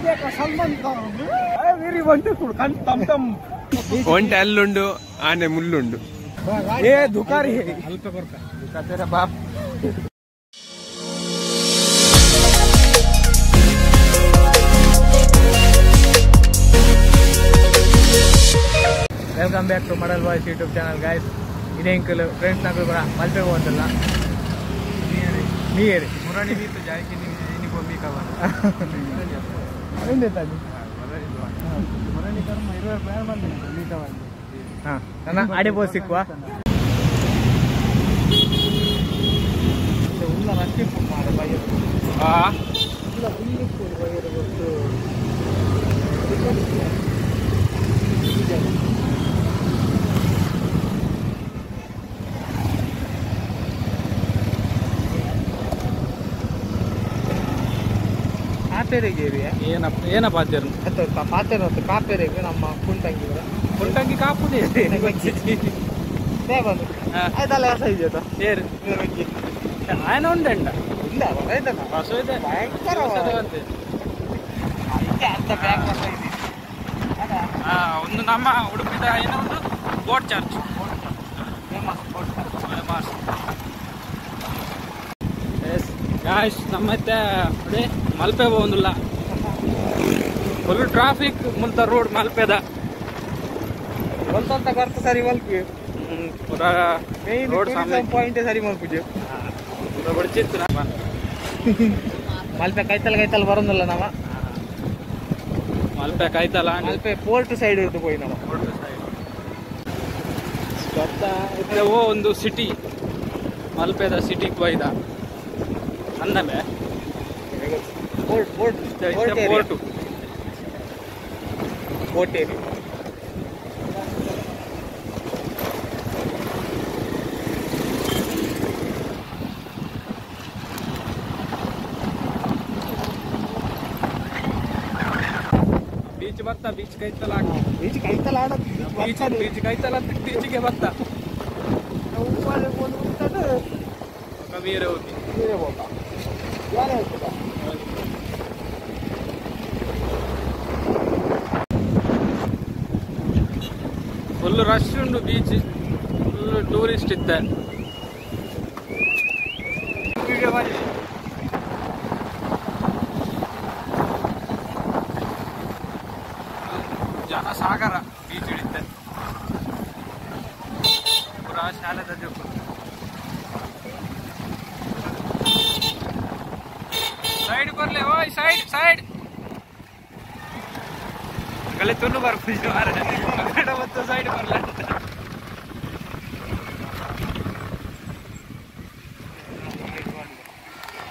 Salman very wonderful तम तम ಒಂಟೆ ಅಲ್ಲುಂಡು ಆನೆ ಮುಳ್ಳುಂಡು ए दुकारी अल्प दुका तेरा बाप welcome back to model boys YouTube channel guys इदे अंकल फ्रेंड्स नकल ಕೂಡ ಮಲ್ಪೆ ಹೋಗಂತಲ್ಲ ನೀರು ಮುರಾಣಿ ನೀರು ಜಾಯ್ಕೆ ನೀನು ಗೊಂಬಿ ಕವನ ಎಂದೆ ತಾನಿ ಮುರಾಣಿ ಕರ್ಮ 20 ರೂಪಾಯಿ ಬಂದಿದೆ ನೀ ಕವನ ಹಾ ನನ್ನ ಆಡಿ ಬೋಸ್ ಸಿಕ್ಕುವ ಉಲ್ಲ ರಸ್ತೆ ಮಾರೆ ಬೈಯರು ಹಾ ಉಲ್ಲ ಉಲ್ಲಿಕ್ಕೆ ಬೈಯರು ಗೊತ್ತು ಏನ ಪಾತೆರೆ ಕಾಪೆರೆಗೆ ನಮ್ಮ ಕುಂಟಂಗಿ ಕುಂಟಂಗಿ ಕಾಪುದೇ ಆಯ್ತಲ್ಲ ಸೈಜ್ ಸೇರಿ ಆಯ್ನ ಉಂಟೆಂಡ ಇಲ್ಲ ಬಸ್ ಇದೆ ಭಯಂಕರ ಒಂದು ನಮ್ಮ ಉಡುಪಿದ ಏನೋ ಒಂದು ಬೋಟ್ ಚರ್ಚ್ ಫೇಮಸ್ ಗಾಯ್ಸ್ ನಮ್ಮತ್ತೆ ಅದೇ ಮಲ್ಪೆ ಹೋಗುದಿಲ್ಲ ಫುಲ್ ಟ್ರಾಫಿಕ್ ಮುಲ್ತ ರೋಡ್ ಮಲ್ಪೆದ ಸ್ವಲ್ಪ ಖರ್ಚು ಸರಿ ಮಲ್ಪಿ ರೋಡ್ ಪಾಯಿಂಟ್ ಸರಿ ಮಲ್ಪುಜು ಬಡ್ಚಿತ್ತು ಮಲ್ಪೆ ಕೈತಲ್ ಬರೋದಿಲ್ಲ ನಾವ ಮಲ್ಪೆ ಕೈತಲ್ಲ ಮಲ್ಪೆ ಪೋರ್ಟ್ ಸೈಡ್ ಇಟ್ಟು ಹೋಗಿ ನಾವು ಪೋರ್ಟ್ ಸೈಡ್ ಒಂದು ಸಿಟಿ ಮಲ್ಪೆದ ಸಿಟಿಗೆ ಹೋಯ್ದ ಅಂದಮೆ ಪೋರ್ಟ್ ಏರಿಯಾ ಬೀಚ್ ಬರ್ತಾ ಬೀಚ್ ಕೈತಲ್ಲ ಬೀಚ್ ಕೈತಲ್ಲ ಬೀಚಿಗೆ ಬರ್ತಾ ಬೇರೆ ಹೋಗಿ ಫುಲ್ ರಶ್ ಉಂಟು ಬೀಚ್ ಫುಲ್ ಟೂರಿಸ್ಟ್ ಇದ್ದೆ ಜನಸಾಗರ ಬೀಚ್ ಹಿಡಿತೆ ಪೂರಾ ಶಾಲೆದ ಜೋಕು ಸೈಡ್ ಬರ್ಲೆ ಓಯ್ ಸೈಡ್ ಸೈಡ್ ಗಲೆ ತುನ್ನು ಬರ್ಬಿಟ್ಟು ಮಾರೆ ಮತ್ತು ಸೈಡ್ ಬರ್ಲ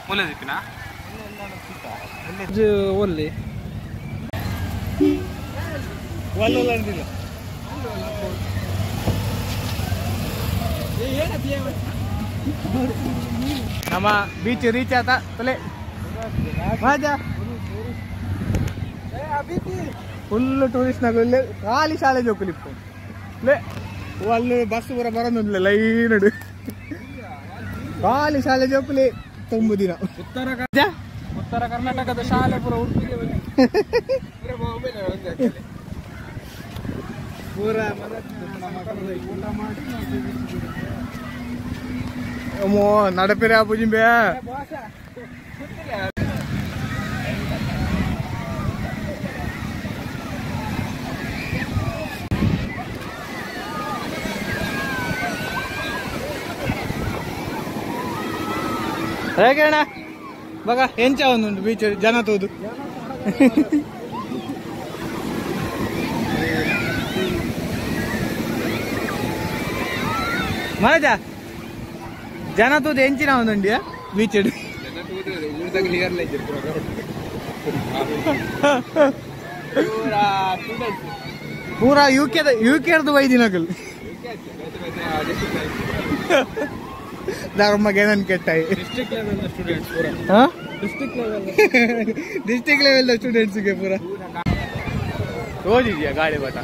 ಮೂಲೆ ದಿಕ್ಕಿನ ಓಲ್ಲಿ ಒಲ್ಲಂದಿಲ್ಲ ನಮ್ಮ ಬೀಚ್ ರೀಚ್ ಆತ ತಲೆ ಫುಲ್ ಟೂರಿಸ್ಟ್ ನಗರ ಖಾಲಿ ಶಾಲೆ ಜೋಕುಲಿಪ್ಪು ಲೇ ಅಲ್ಲಿ ಬಸ್ ಪೂರ ಬರೋದಿಲ್ಲ ಲೈನ್ ಖಾಲಿ ಶಾಲೆ ಜೋಕುಲಿ ತುಂಬ ದಿನ ಉತ್ತರ ಕರ್ನಾಟಕದ ಶಾಲೆ ಪೂರ ಉಡುಪಿಗೆ ಪೂರ ನಡಪೇರೆ ಪೂಜಿಂಬೆ ಹೇಗೆ ಅಣ್ಣ ಬಗ ಎಂಚ ಒಂದುಂಟು ಬೀಚ್ ಜನ ತೋದು ಮನಜ ಜನ ತೂದು ಎಂಚಿನ ಒಂದುಂಡಿಯ ಬೀಚ್ ಪೂರಾ ಯುಕೆದು ವೈದಿನಕಲ್ ಧರ್ಮಗೆ ನನ್ ಕೆಟ್ಟಾಯಿ ಡಿಸ್ಟ್ರಿಕ್ಟ್ ಲೆವೆಲ್ ಸ್ಟೂಡೆಂಟ್ಸ್ಗೆ ಪೂರ ಓದಿದ್ಯಾ ಗಾಳಿ ಬಟ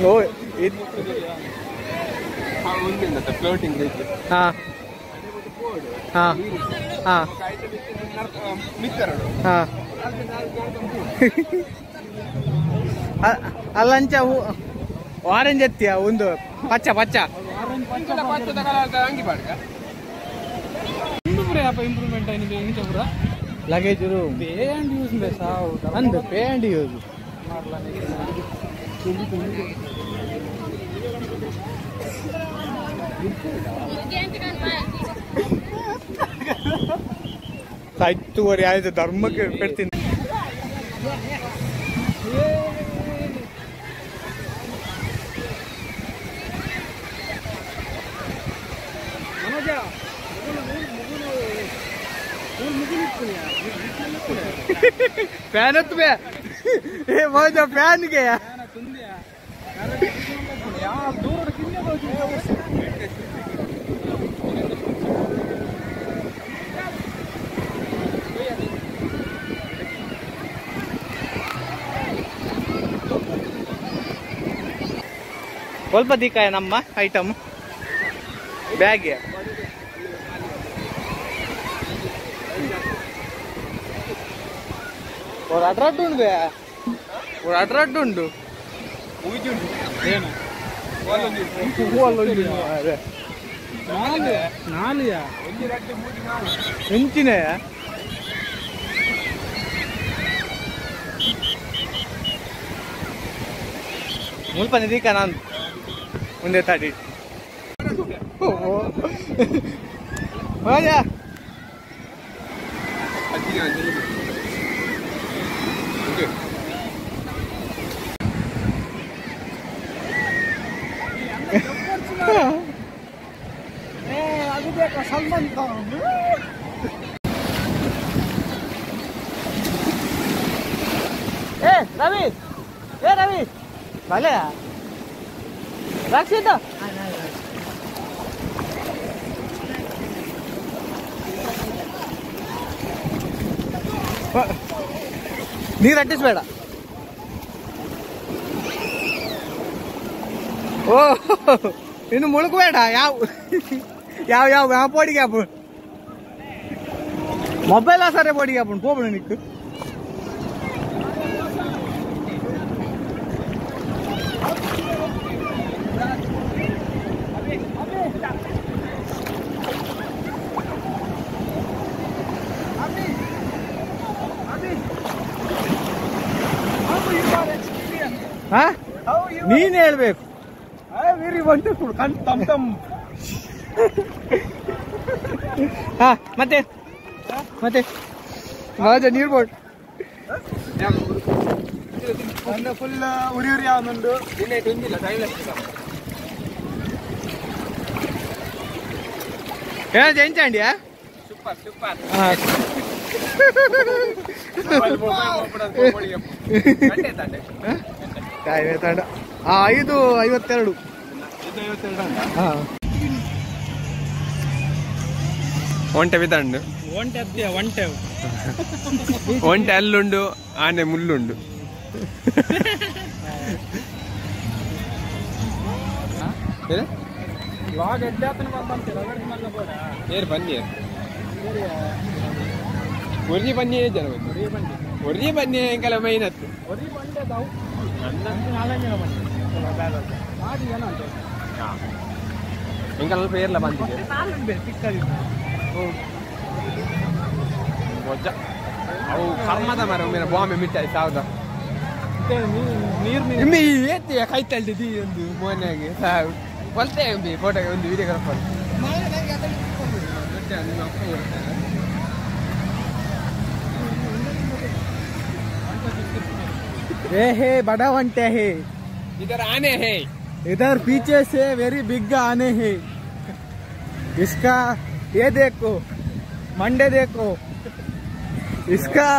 ಓ ಫ್ಲೋಟಿಂಗ್ ಹಾ ಹಾ ಹಾ ಹಾ ಅಲ್ಲಂಚ ಆರೆಂಜ್ ಎತ್ತಿಯ ಒಂದು ಪಚ್ಚ ಪಚ್ಚ ಇಂಪ್ರೂವ್ಮೆಂಟ್ ಆಗಿದೆ ಲಗೇಜ್ ಪೇ ಅಂಡ್ ಯೂಸ್ ಅಂದು ಪೇ ಅಂಡ್ ಯೂಸ್ ಸಾಹಿತ್ಯವರಿ ಆಯ್ತು ಧರ್ಮಕ್ಕೆ ಪೆಡ್ತೀನಿ ಫ್ಯಾನ್ ಹತ್ತು ಬೇ ಏ ಮೋಜ ಫ್ಯಾನ್ಗೆ ಸ್ವಲ್ಪ ದಿಕ್ಕಾಯ ನಮ್ಮ ಐಟಮ್ ಬ್ಯಾಗ್ ஒரு அட்ராக்ட் உண்டு ஒரு அட்ராக்ட் உண்டு ಎಂಚಿನೇ ಮುಲ್ಪ ನಿದೀಕ ನಾನು ಮುಂದೆ ತಾಡಿ ಮಜಾ ಅದು ಬೇಕಾ ಸಲ್ಮಾನ್ ಖಾನ್ ರವಿ ಭಲೆ ರಕ್ಷಿತ ನೀರು ಅಟ್ಟಿಸ್ಬೇಡ ಓ ಇನ್ನು ಮುಳುಗಬೇಡ ಯಾವ ಯಾವ ಯಾವ ಯಾವ ಪೋಡಿಗೆ ಹಾಪು ಮೊಬೈಲ್ ಸರಿ ಪೋಡಿಗೆ ಹಾಪು ಹೋಗ್ಬೇಡ ನಿಕ್ಕು ನೀನ್ ಹೇಳ್ಬೇಕು ವೆರಿ ವಂಡರ್ಫುಲ್ ಕಣ್ ತಮ್ ತಮ್ ಹಾ ಮತ್ತೆ ಮತ್ತೆ ಮಜಾ ನೀರು ಬೋಟ್ ಫುಲ್ ಉರಿ ಉರಿ ಅವನೊಂದು ಏನ ಜಂಚಾಂಡಿಯಾ ಸೂಪರ್ ಸೂಪರ್ ತಂಡ 5:52 ಒಂಟೆ ತಂಡು ಒಂಟೆ ಅಲ್ಲುಂಡು ಆನೆ ಮುಳ್ಳುಂಡು ಬನ್ನಿ ಒರ್ಜಿ ಬನ್ನಿ ಜನ ಒರ್ಜಿ ಬನ್ನಿ ಎಂಕಲ ಮೈನ್ ಹತ್ತು ಎಂಕಲ್ ಪೇರ್ಲ ಬಂದಿದೆ ಅವು ಕರ್ಮದ ಮರ ಒಮ್ಮೆ ಬಾಂಬೆ ಮಿಟ್ಟಾಯಿ ಸಾವ್ದ ನೀರು ಏತಿ ಕೈತಲ್ದಿದ್ದಿ ಒಂದು ಮೋನೆಗೆ ಸಾವು ಕೊಲ್ತೆ ಫೋಟೋಗೆ ಒಂದು ವಿಡಿಯೋಗ್ರಾಫರ್ ये है बड़ा वंटे है इधर आने हैं इधर पीछे से वेरी बिग आने हैं इसका ये देखो मंडे देखो इसका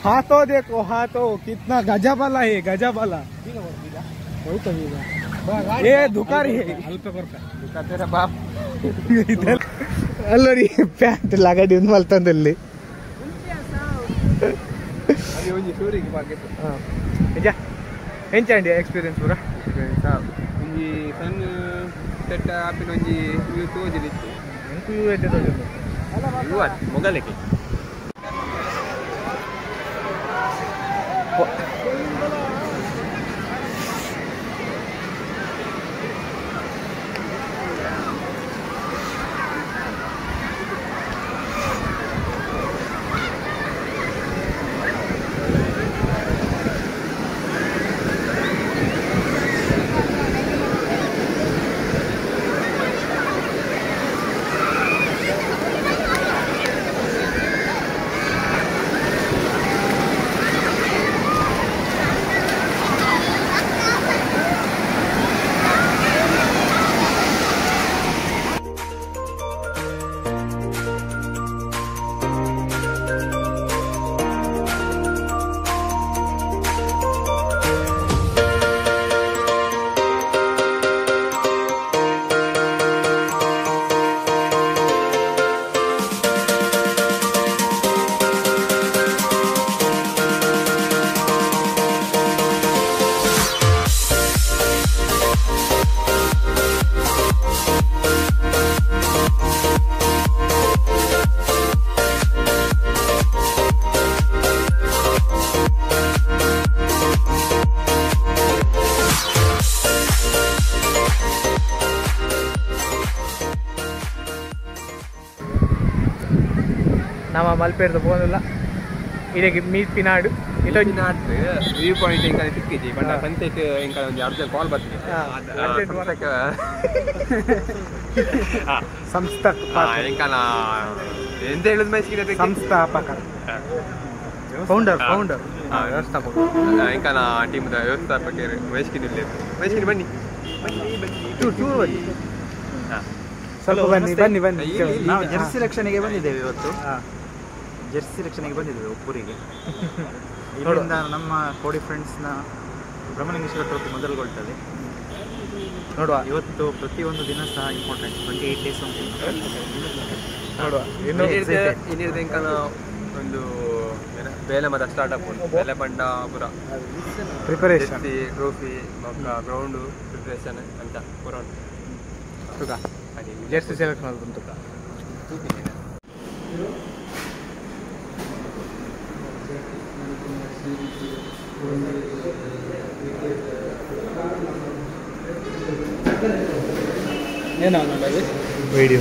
हाथों देखो हाथों कितना गजबला है गजबला ये दुकारी है तेरा बाप इधर अल्लोरी प्ಯಾಂಟ್ ಲಗಡಿ ಒಂದು ಮಲ್ತಂದಲ್ಲಿ ಅದು ಒಂದು ಸೂರಿಗೆ ಪಾಕೆಟ್ ನಿಜ ಎಂಚಂಡಿ ಎಕ್ಸ್ಪೀರಿಯನ್ಸ್ ಪೂರ ಒಂಜಿ ಸಣ್ಣ ಸೆಟ್ ಆಪಿನ ಒಂಜಿ ವ್ಯೂ ತೋಜಲಿತ್ತು ಎಂಕು ಇವು ಎಡ್ಡೆ ತೋಜುಂಡು ಮೊಗಲಿಗೆ ನಮ್ಮ ಮಲ್ಪೇರ್ದು ಫೋನಿಲ್ಲ ಇದಕ್ಕೆ ಮೀಪಿನಾಡು ಇಲ್ಲೊಂದು ನಾಟ್ ವ್ಯೂ ಪಾಯಿಂಟ್ ಎಂಕಲ್ ತಿಕ್ಕಿಜಿ ಬಣ್ಣ ಸಂತೆಟ್ ಎಂಕಲ್ ಒಂದು ಅರ್ಜೆಂಟ್ ಕಾಲ್ ಬರ್ತೀನಿ ಎಂಕಲ ಎಂತ ಹೇಳುದು ಮೈಸ್ಕಿನ ಸಂಸ್ಥಾಪಕ ಫೌಂಡರ್ ಎಂಕಲ ಟೀಮ್ದ ವ್ಯವಸ್ಥಾಪಕ ಮೈಸ್ಕಿನ ಬನ್ನಿ ಚೂರು ಬನ್ನಿ ಸ್ವಲ್ಪ ಬನ್ನಿ ನಾವು ಜೆರ್ಸಿ ಸೆಲೆಕ್ಷನ್ಗೆ ಬಂದಿದ್ದೇವೆ ಇವತ್ತು. ಜೆರ್ಸಿ ಸೆಲೆಕ್ಷನ್ಗೆ ಬಂದಿದ್ದೇವೆ ಉಪ್ಪೂರಿಗೆ. ಇಲ್ಲಿಂದ ನಮ್ಮ ಕೋಡಿ ಫ್ರೆಂಡ್ಸ್ನ ಬ್ರಹ್ಮಲಿಂಗೇಶ್ವರ ಟ್ರೋಫಿ ಮೊದಲುಗೊಳ್ತದೆ ನೋಡುವ. ಇವತ್ತು ಪ್ರತಿಯೊಂದು ದಿನ ಸಹ ಇಂಪಾರ್ಟೆಂಟ್. 28 ಡೇಸ್ ಉಂಟು ನೋಡುವ. ಇನ್ನಿರ್ದು ಎಂಕಲ ಒಂದು ಬೇಲಮದ ಸ್ಟಾರ್ಟ್ಅಪ್ ಉಂಟು. ಬೇಲೆಪಂಡ ಪುರ ಪ್ರಿಪರೇಷನ್ ಟ್ರೋಫಿ ಗ್ರೌಂಡು ಪ್ರಿಪರೇಷನ್ ಅಂತ ಪುರ ಉಂಟು. ಜೆರ್ಸಿ ಸೆಲೆಕ್ಷನ್ ಅದು ಬಂತು. Video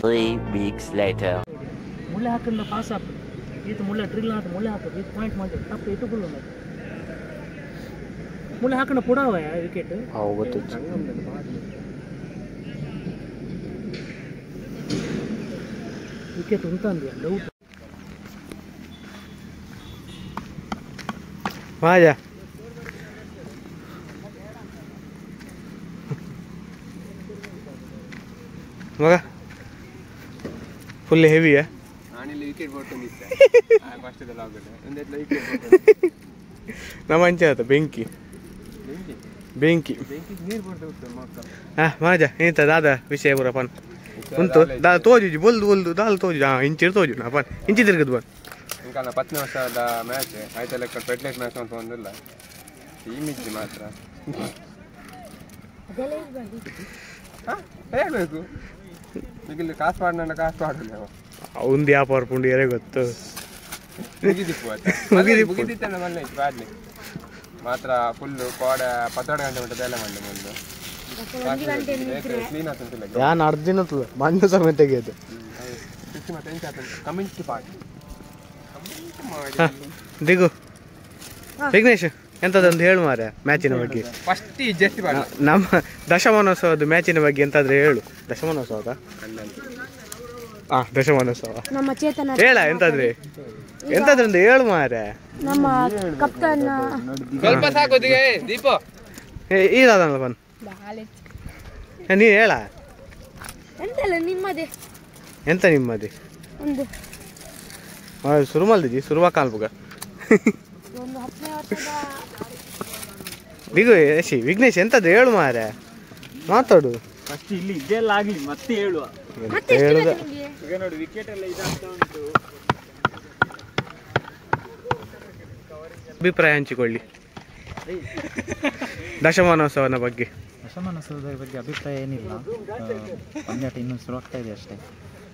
3 weeks later. ಮುಳ್ಳೆ ಹಾಕಿಂದ ಪಾಸ್ ಆಗ್ತದೆ ಇದು ಮುಳ್ಳೆ ಡ್ರಿಲ್ ಹಾಕಿ ಮುಳ್ಳೆ ಹಾಕೋದು ಇದು ಪಾಯಿಂಟ್ ಮಾಡಿ ತಪ್ಪು ಇಟ್ಟು ಫುಲ್ ಉಂಟು ಮುಳ್ಳೆ ಹಾಕೊಂಡು ಪುಡಾವ ವಿಕೆಟ್ ವಿಕೆಟ್ ಉಂಟಂದ್ರೆ ಡೌಟ್ ಮಾಜಾ ಮಗ ಫುಲ್ ಹೆವಿಯಾ ನಾನಿಲ್ಲಿ ವಿಕೆಟ್ ಕೊಟ್ಟಿದ್ದೆ ಕಷ್ಟದಲ್ಲಿ ಆಗುತ್ತೆ ಒಂದೆಲ್ಲ ವಿಕೆಟ್ ನಮ್ಮ ಅಂಚೆ ಆತ ಬೆಂಕಿ ನೀರು ಕೊಡ್ತಾ ಮಕ್ಕ ಮಾಜಾ ಎಂತ ದಾದ ವಿಷಯ ಪೂರ ಪನ್ ಉಂಟು ದಾದ ತೋಜುಜಿ ಬೊಲ್ದು ದಾಲ್ ತೋಜು ಇಂಚಿರ್ ತೋಜು ನಾ ಪನ್ ಇಂಚಿ ತಿರ್ಗದು ಬನ್ ఇంకా 10ನೇ ವರ್ಷದ ಮ್ಯಾಚ್ ಆಯ್ತಾ ಲೆಕ್ಕ ಪೆಟ್ಲೆಟ್ ಮ್ಯಾಚ್ ಅಂತ ಒಂದಿಲ್ಲ ಟೀಮ್ ಇದ್ದಿ ಮಾತ್ರ ಹೇಳ್ಬೇಕು ಈಗ ಕಾಸು ಪಾಡ್ನ ಕಾಸು ಪಾಡಲ್ಲ ಅವಂದು ವ್ಯಾಪಾರ ಪುಂಡು ಯಾರೇ ಗೊತ್ತು ಮುಗಿದಿತ್ತಲ್ಲ ಮಲ್ಲ ಬಾಡ್ಲಿ ಮಾತ್ರ ಫುಲ್ಲು ಕೋಡ 12 ಗಂಟೆ ಬಿಟ್ಟು ಬೇಲೆ ಮಾಡಿ ಮುಂದೆ ಕ್ಲೀನ್ ಆಗ್ತಂತಿಲ್ಲ ಯಾನ್ ಅರ್ಜಿನ ಮಣ್ಣು ಸಮೇತ ತೆಗೆಯೋದು ಮತ್ತೆ ಎಂತ ಕಮ್ಯುನಿಟಿ ಪಾರ್ಟ್ ದಿಗು ವಿಘ್ನೇಶ್ ಎಂತದಂತ ಹೇಳು ಮಾರ ಮ್ಯಾಚಿನ ಬಗ್ಗೆ ಫಸ್ಟ್ ಜಸ್ಟ್ ನಮ್ಮ ದಶಮಾನೋತ್ಸವದ ಮ್ಯಾಚಿನ ಬಗ್ಗೆ ಎಂತಾದ್ರೆ ಹೇಳು. ದಶಮಾನೋತ್ಸವದ ದಶಮಾನೋತ್ಸವ ನಮ್ಮ ಚೇತನ ಹೇಳ ಎಂತಾದ್ರೆ ಹೇಳು ಮಾರ. ನಮ್ಮ ಕಪ್ತಾನ್ ಸ್ವಲ್ಪ ಸಾಕು ದೀಪ ಈದಾದಲ್ಲ ಬನ್ ನೀ ಹೇಳ ಎಂತಲ್ಲ ನಿಮ್ಮದೇ ಎಂತ ನಿಮ್ಮದಿ ಒಂದು ಶುರು ಮಾಡಿದ್ದಿ ಶುರುವಾ ಕಾಲ್ಪುಗ ಒಂದು 10ನೇ ವರ್ಷದ ದಿಗು ಯಶಿ ವಿಘ್ನೇಶ್ ಎಂತದ್ದು ಹೇಳು ಮಾರ ಮಾತಾಡು ಫಸ್ಟ್ ಇಲ್ಲಿ ಇದೆಲ್ಲ ಆಗ್ಲಿ ಮತ್ತೆ ಹೇಳುವ. ಹೇಳುದ ಈಗ ನೋಡಿ ವಿಕೆಟ್ ಎಲ್ಲ ಇದಾಗ್ತಾ ಉಂಟು. ಅಭಿಪ್ರಾಯ ಹಂಚಿಕೊಳ್ಳಿ ದಶಮಾನೋತ್ಸವನ ಬಗ್ಗೆ. ದಶಮಾನೋತ್ಸವದ ಬಗ್ಗೆ ಅಭಿಪ್ರಾಯ ಏನಿಲ್ಲ, ಪಂದ್ಯಾಟ ಇನ್ನೂ ಶುರು ಆಗ್ತಾ ಇದೆ ಅಷ್ಟೇ.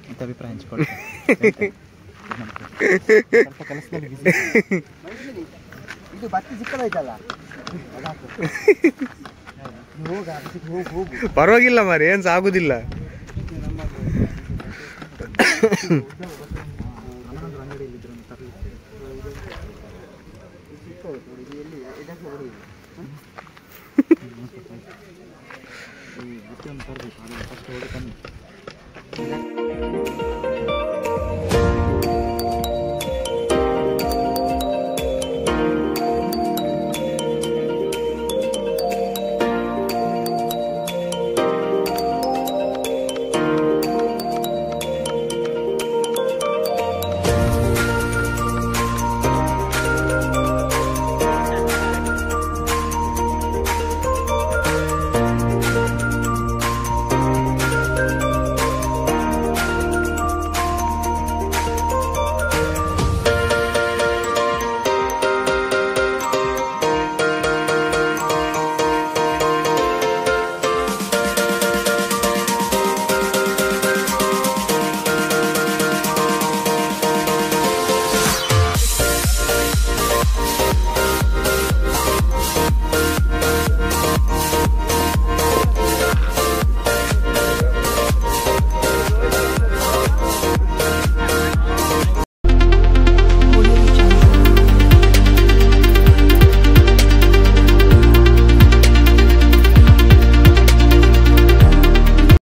ಮತ್ತೆ ಅಭಿಪ್ರಾಯ ಹಂಚಿಕೊಳ್ತೇನೆ. ಸ್ವಲ್ಪ ಕೆಲಸದಲ್ಲಿ ಬಿಸಿ. ಇದು ಬತ್ತಿ ಸಿಕ್ಕದಾಯ್ತಲ್ಲ, ಪರವಾಗಿಲ್ಲ ಮಾರಿ, ಏನ್ಸ ಆಗುದಿಲ್ಲ. ಈ ಬುತ್ತಿಯನ್ನು ತರಬೇಕು, ಅದನ್ನು ಫಸ್ಟ್ ಹೊಡಿ ಬನ್ನಿ.